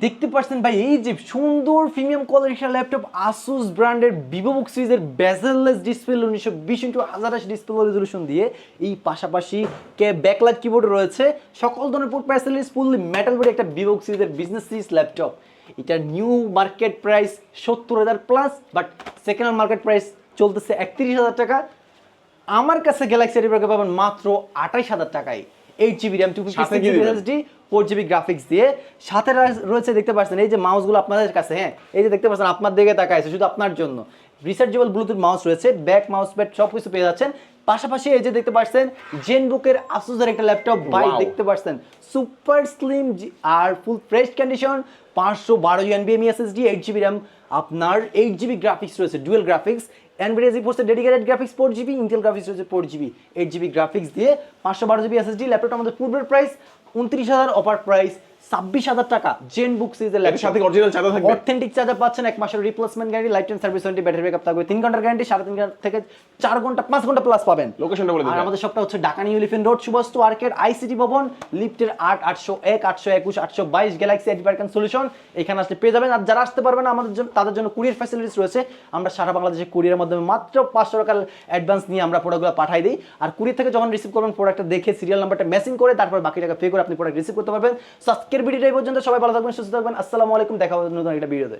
দেখতে পাচ্ছেন ভাই এই যে সুন্দর প্রিমিয়াম কোয়ালিটির ল্যাপটপ আসুস ব্র্যান্ডের ভিভোবুক সিরিজের bezel-less display 1920x1080 display resolution দিয়ে এই পাশাপাশি ব্যাকলাইট কিবোর্ড রয়েছে সকল ধরনের port facilities fully metal body একটা ভিভোবুক সিরিজের বিজনেস সিরিজ ল্যাপটপ। এটা new market price 70,000 plus, but second hand market price চলতেছে 31,000 টাকা। আমার কাছে গ্যালাক্সি এডিব্রাকে পাবেন মাত্র 28,000 টাকায়। 8GB RAM 256GB SSD 4GB graphics দিয়ে সাথে রয়েছে দেখতে পাচ্ছেন এই যে মাউসগুলো আপনাদের কাছে, হ্যাঁ এই যে দেখতে পাচ্ছেন আপনার দিকে তাকাইছে শুধু আপনার জন্য রিচার্জেবল ব্লুটুথ মাউস রয়েছে, ব্যাক মাউস প্যাড সব কিছু পেয়ে যাচ্ছেন। পাশাপাশি এই যে দেখতে পাচ্ছেন জেনবুকের আসুসের একটা ল্যাপটপ ভাই দেখতে পাচ্ছেন সুপার স্লিম আর full fresh condition 512 NVMe SSD 8GB RAM আপনার 8GB গ্রাফিক্স রয়েছে dual graphics NVIDIA GeForce dedicated graphics 4GB Intel graphics রয়েছে 4GB 8GB গ্রাফিক্স দিয়ে 512GB SSD ল্যাপটপটা আমাদের পূর্বের প্রাইস 29,000, অফার প্রাইস 26,000 টাকা। জেনবুক সিরিজের ল্যাপটপ সাথে অরিজিনাল চার্জার থাকবে, অথেন্টিক চার্জার পাচ্ছেন, 1 মাসের replacement guarantee, life time service warranty, battery backup থাকবে 3 ঘন্টার গ্যারান্টি, 3.5 ঘন্টা থেকে 4 ঘন্টা 5 ঘন্টা প্লাস পাবেন। লোকেশনটা বলে দিন। আর আমাদের শপটা হচ্ছে Dhaka new elephant road Subhash arcade ICT Bhaban লিফটের 8 801 821 822 গ্যালাক্সি এডিপার্কান সলিউশন এখানে আসলে পেয়ে যাবেন। আর যারা আসতে পারবেন আমাদের জন্য তাদের জন্য কুরিয়ার ফ্যাসিলিটিস রয়েছে, আমরা সারা বাংলাদেশে কুরিয়ারের মাধ্যমে মাত্র 500 টাকা অ্যাডভান্স নিয়ে আমরা প্রোডাক্টগুলো পাঠাই দিই। আর কুরিয়ার থেকে যখন রিসিভ করবেন প্রোডাক্টটা দেখে সিরিয়াল নাম্বারটা ম্যাচিং করে তারপর বাকি টাকা পে করে আপনি প্রোডাক্ট রিসিভ করতে পারবেন। সো আজকের ভিডিওটা এই পর্যন্ত, সবাই ভালো থাকবেন সুস্থ থাকবেন, আসসালামু আলাইকুম, দেখা হবে নতুন একটা ভিডিওতে।